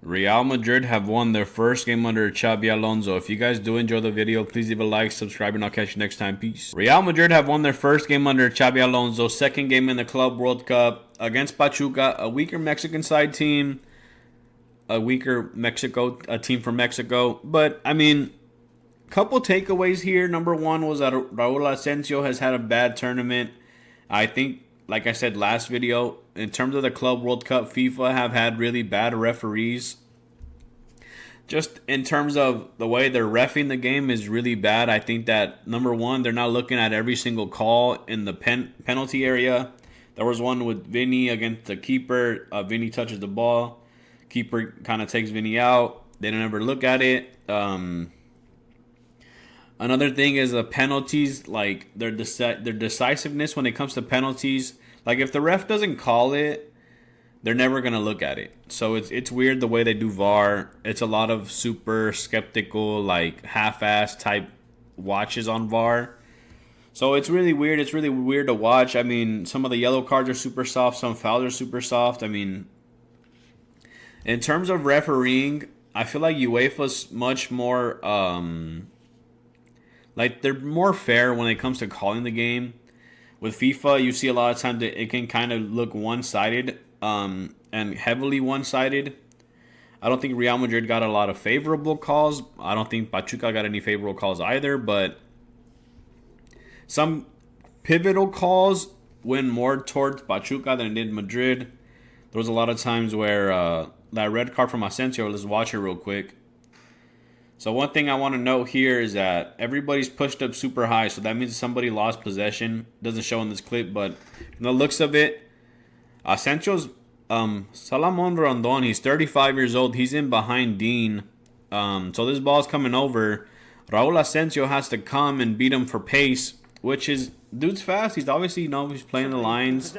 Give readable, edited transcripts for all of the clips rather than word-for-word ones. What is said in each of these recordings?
Real Madrid have won their first game under Xabi Alonso. If you guys do enjoy the video, please leave a like, subscribe, and I'll catch you next time. Peace. Real Madrid have won their first game under Xabi Alonso. Second game in the Club World Cup against Pachuca, a weaker Mexican side team. A team from Mexico. But, I mean, couple takeaways here. Number one was that Raul Asensio has had a bad tournament. I think, like I said last video, in terms of the Club World Cup, FIFA have had really bad referees. Just in terms of the way they're reffing the game is really bad. I think that, number one, they're not looking at every single call in the penalty area. There was one with Vinny against the keeper. Vinny touches the ball. Keeper kind of takes Vinny out. They don't ever look at it. Another thing is the penalties, like their decisiveness when it comes to penalties. Like if the ref doesn't call it, they're never gonna look at it. So it's weird the way they do VAR. It's a lot of super skeptical, like half-ass type watches on VAR. So it's really weird. It's really weird to watch. I mean, some of the yellow cards are super soft. Some fouls are super soft. I mean, in terms of refereeing, I feel like UEFA's much more like they're more fair when it comes to calling the game. With FIFA, you see a lot of times that it can kind of look one-sided and heavily one-sided. I don't think Real Madrid got a lot of favorable calls. I don't think Pachuca got any favorable calls either, but some pivotal calls went more towards Pachuca than it did Madrid. There was a lot of times where that red card from Asensio, let's watch it real quick. So one thing I want to note here is that everybody's pushed up super high, so that means somebody lost possession. Doesn't show in this clip, but from the looks of it, Asensio's Salomon Rondon, he's 35 years old. He's in behind Dean. So this ball's coming over. Raul Asensio has to come and beat him for pace, which is, dude's fast. He's obviously, he's playing the lines.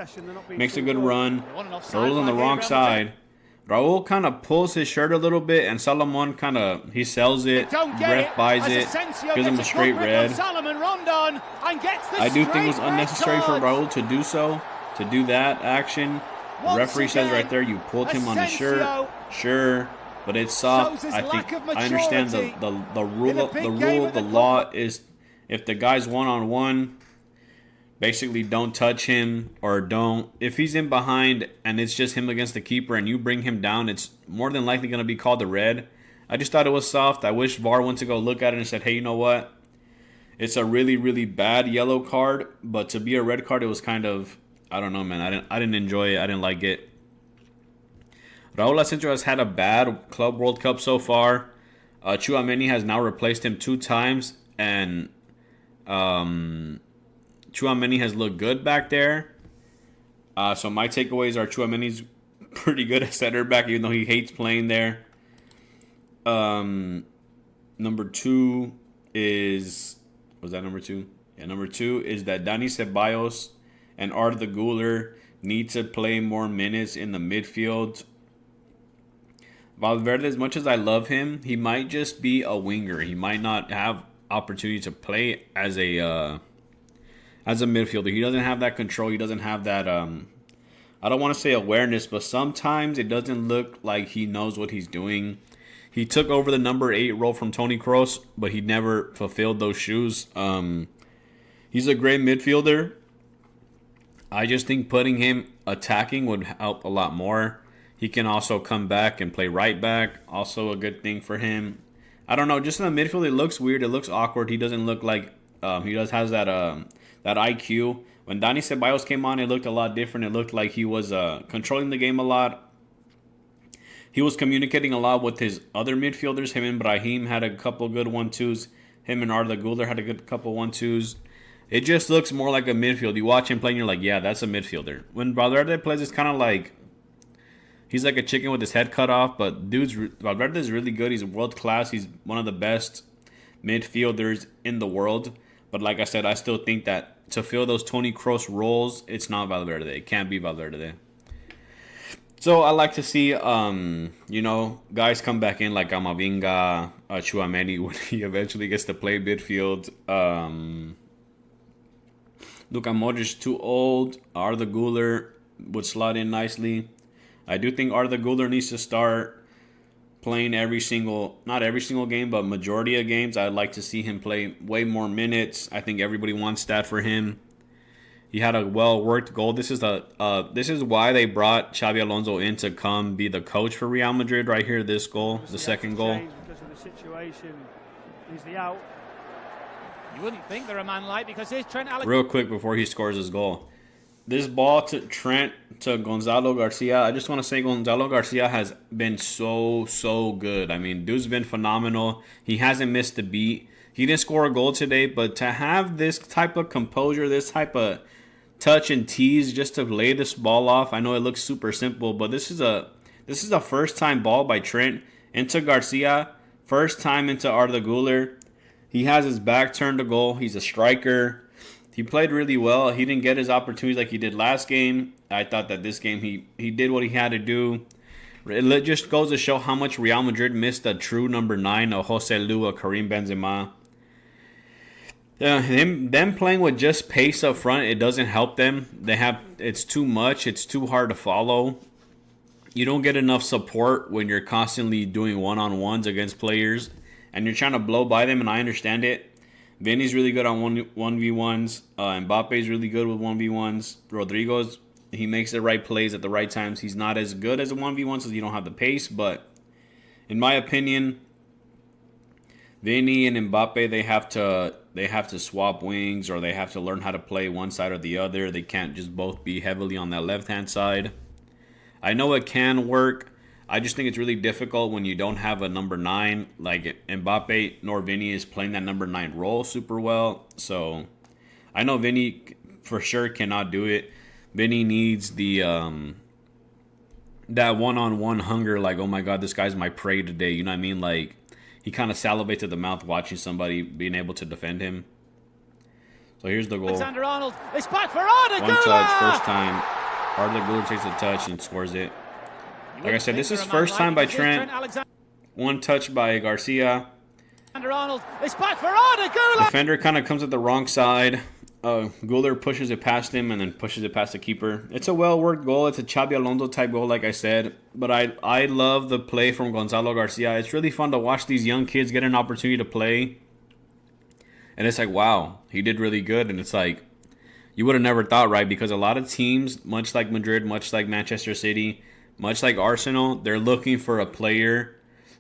Makes a good run. Raul's on the wrong side. Raul kind of pulls his shirt a little bit, and Salomon he sells it. Ref buys it, gives him a straight red. I do think it was unnecessary for Raul to do so, to do that action. The referee says right there, you pulled him on his shirt. Sure, but it's soft. I understand the rule. The law is if the guy's one-on-one, basically don't touch him or don't. If he's in behind and it's just him against the keeper and you bring him down, it's more than likely going to be called a red. I just thought it was soft. I wish VAR went to go look at it and said, hey, you know what? It's a really, really bad yellow card, but to be a red card, it was kind of, I don't know, man. I didn't enjoy it. I didn't like it. Raul Asensio has had a bad Club World Cup so far. Tchouaméni has now replaced him 2 times, and Tchouaméni has looked good back there. So my takeaways are Tchouaméni's pretty good at center back, even though he hates playing there. Number 2 is... Was that number 2? Yeah, number 2 is that Dani Ceballos and Arda Güler need to play more minutes in the midfield. Valverde, as much as I love him, he might just be a winger. He might not have opportunity to play as a midfielder. He doesn't have that control. He doesn't have that, I don't want to say awareness, but sometimes it doesn't look like he knows what he's doing. He took over the number 8 role from Toni Kroos, but he never fulfilled those shoes. He's a great midfielder. I just think putting him attacking would help a lot more. He can also come back and play right back. Also a good thing for him. I don't know. Just in the midfield, it looks weird. It looks awkward. He doesn't look like has that IQ. When Dani Ceballos came on, it looked a lot different. It looked like he was controlling the game a lot. He was communicating a lot with his other midfielders. Him and Brahim had a couple good 1-2s. Him and Arda Güler had a good couple 1-2s. It just looks more like a midfield. You watch him play and you're like, yeah, that's a midfielder. When Valverde plays, it's kind of like he's like a chicken with his head cut off. But Valverde is really good. He's world class. He's one of the best midfielders in the world. But like I said, I still think that to fill those Toni Kroos roles, it's not Valverde. It can't be Valverde. So I like to see, guys come back in like Camavinga, Tchouaméni when he eventually gets to play midfield. Luka Modric too old. Arda Güler would slot in nicely. I do think Arda Güler needs to start. playing not every single game, but majority of games. I'd like to see him play way more minutes. I think everybody wants that for him. He had a well-worked goal. This is why they brought Xabi Alonso in to come be the coach for Real Madrid right here. This goal, the second goal. Because of the situation, is the out. You wouldn't think they're a man like, because here's Trent Alexander. Real quick before he scores his goal. This ball to Trent to Gonzalo Garcia. I just want to say Gonzalo Garcia has been so good. I mean, dude's been phenomenal. He hasn't missed a beat. He didn't score a goal today, but to have this type of composure, this type of touch and tease just to lay this ball off. I know it looks super simple, but this is a first time ball by Trent into Garcia. First time into Arda Güler. He has his back turned to goal. He's a striker. He played really well. He didn't get his opportunities like he did last game. I thought that this game he did what he had to do. It just goes to show how much Real Madrid missed a true number 9, a Jose Lu, a Karim Benzema. Them playing with just pace up front, it doesn't help them. It's too much. It's too hard to follow. You don't get enough support when you're constantly doing one-on-ones against players, and you're trying to blow by them, and I understand it. Vinny's really good on 1v1s. Mbappe's really good with 1v1s. Rodrigo's, he makes the right plays at the right times. He's not as good as a 1v1 because you don't have the pace, but in my opinion, Vinny and Mbappe, they have to swap wings, or they have to learn how to play one side or the other. They can't just both be heavily on that left-hand side. I know it can work. I just think it's really difficult when you don't have a number 9. Like Mbappe nor Vinny is playing that number 9 role super well. So I know Vinny for sure cannot do it. Vinny needs the that one-on-one hunger. Like, oh my God, this guy's my prey today. You know what I mean? Like, he kind of salivates at the mouth watching somebody being able to defend him. So here's the goal. Alexander Arnold. It's back for Arda Güler. One touch, first time. Arda Güler takes a touch and scores it. Like I said, this is first time by Trent. One touch by Garcia. Arnold. It's back for Arda Güler. Defender kind of comes at the wrong side. Güler pushes it past him and then pushes it past the keeper. It's a well-worked goal. It's a Xabi Alonso type goal, like I said. But I love the play from Gonzalo Garcia. It's really fun to watch these young kids get an opportunity to play. And it's like, wow, he did really good. And it's like, you would have never thought, right? Because a lot of teams, much like Madrid, much like Manchester City, much like Arsenal, they're looking for a player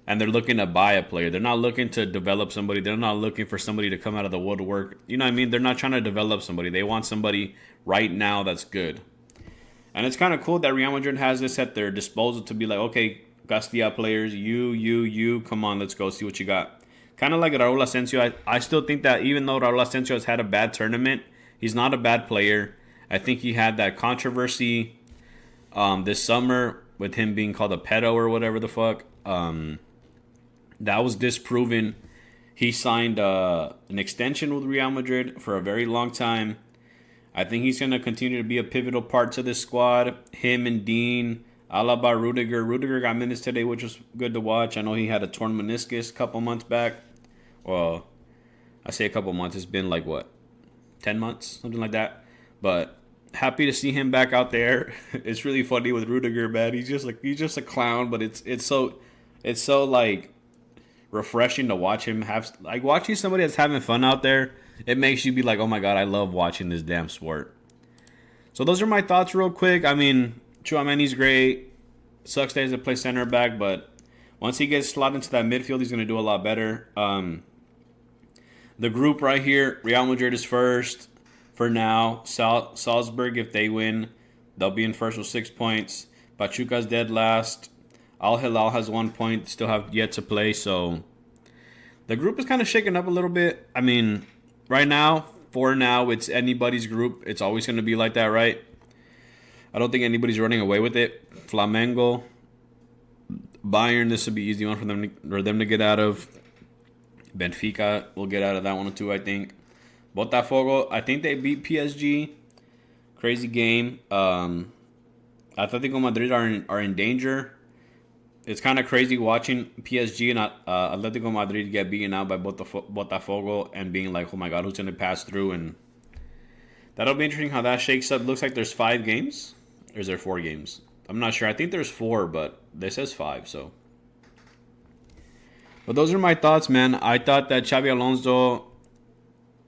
and they're looking to buy a player. They're not looking to develop somebody. They're not looking for somebody to come out of the woodwork. You know what I mean? They're not trying to develop somebody. They want somebody right now that's good. And it's kind of cool that Real Madrid has this at their disposal to be like, okay, Castilla players, you, come on, let's go see what you got. Kind of like Raul Asensio. I still think that even though Raul Asensio has had a bad tournament, he's not a bad player. I think he had that controversy this summer with him being called a pedo or whatever the fuck. That was disproven. He signed an extension with Real Madrid for a very long time. I think he's going to continue to be a pivotal part to this squad. Him and Dean, Alaba, Rudiger. Rudiger got minutes today, which was good to watch. I know he had a torn meniscus a couple months back. Well, I say a couple months. It's been like, what, 10 months? Something like that. But happy to see him back out there. It's really funny with Rudiger, man. He's just a clown, but it's so like refreshing to watch him have, like, watching somebody that's having fun out there. It makes you be like, oh my God, I love watching this damn sport. So those are my thoughts real quick. I mean, Tchouaméni's great. Sucks that he has to play center back, but once he gets slotted into that midfield, he's going to do a lot better. The group right here, Real Madrid is first for now. Salzburg, if they win, they'll be in first with 6 points. Pachuca's dead last. Al-Hilal has 1 point, still have yet to play. So the group is kind of shaking up a little bit. I mean, right now, for now, it's anybody's group. It's always going to be like that, right? I don't think anybody's running away with it. Flamengo, Bayern, this would be an easy one for them to get out of. Benfica will get out of that one too, I think. Botafogo, I think they beat PSG. Crazy game. Atletico Madrid are in danger. It's kind of crazy watching PSG and Atletico Madrid get beaten out by Botafogo and being like, oh my God, who's going to pass through? And that'll be interesting how that shakes up. Looks like there's 5 games. Or is there 4 games? I'm not sure. I think there's 4, but this says 5, so But those are my thoughts, man. I thought that Xabi Alonso,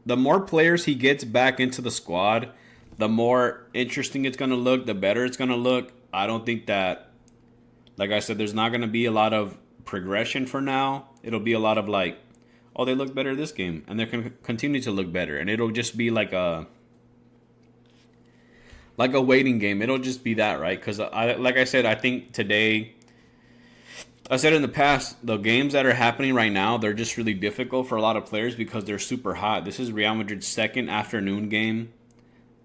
the more players he gets back into the squad, the more interesting it's going to look, the better it's going to look. I don't think that, like I said, there's not going to be a lot of progression for now. It'll be a lot of like, oh, they look better this game, and they're going to continue to look better. And it'll just be like a waiting game. It'll just be that, right? Because, like I said, I think today, I said in the past, the games that are happening right now, they're just really difficult for a lot of players because they're super hot. This is Real Madrid's second afternoon game,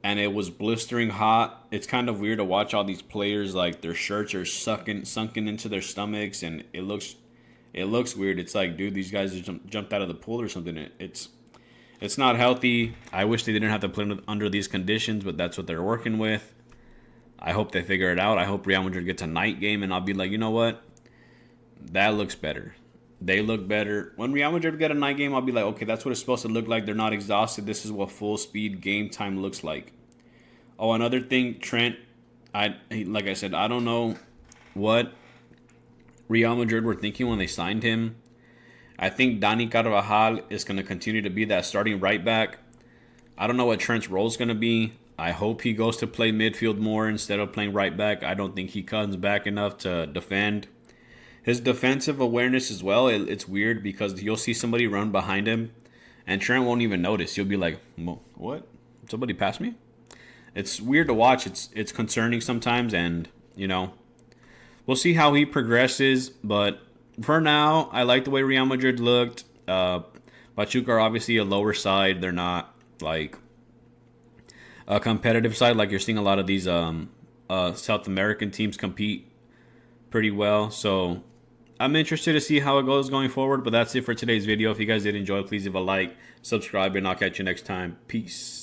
and it was blistering hot. It's kind of weird to watch all these players, like their shirts are sunken into their stomachs, and it looks weird. It's like, dude, these guys just jumped out of the pool or something. It's not healthy. I wish they didn't have to play under these conditions, but that's what they're working with. I hope they figure it out. I hope Real Madrid gets a night game, and I'll be like, you know what? That looks better. They look better. When Real Madrid get a night game, I'll be like, okay, that's what it's supposed to look like. They're not exhausted. This is what full speed game time looks like. Oh, another thing, Trent, like I said, I don't know what Real Madrid were thinking when they signed him. I think Dani Carvajal is going to continue to be that starting right back. I don't know what Trent's role is going to be. I hope he goes to play midfield more instead of playing right back. I don't think he comes back enough to defend. His defensive awareness as well, it's weird because you'll see somebody run behind him and Trent won't even notice. You'll be like, what? Somebody passed me? It's weird to watch. It's concerning sometimes, and, you know, we'll see how he progresses. But for now, I like the way Real Madrid looked. Pachuca are obviously a lower side. They're not, like, a competitive side. Like, you're seeing a lot of these South American teams compete pretty well. So I'm interested to see how it goes going forward, but that's it for today's video. If you guys did enjoy, please leave a like, subscribe, and I'll catch you next time. Peace.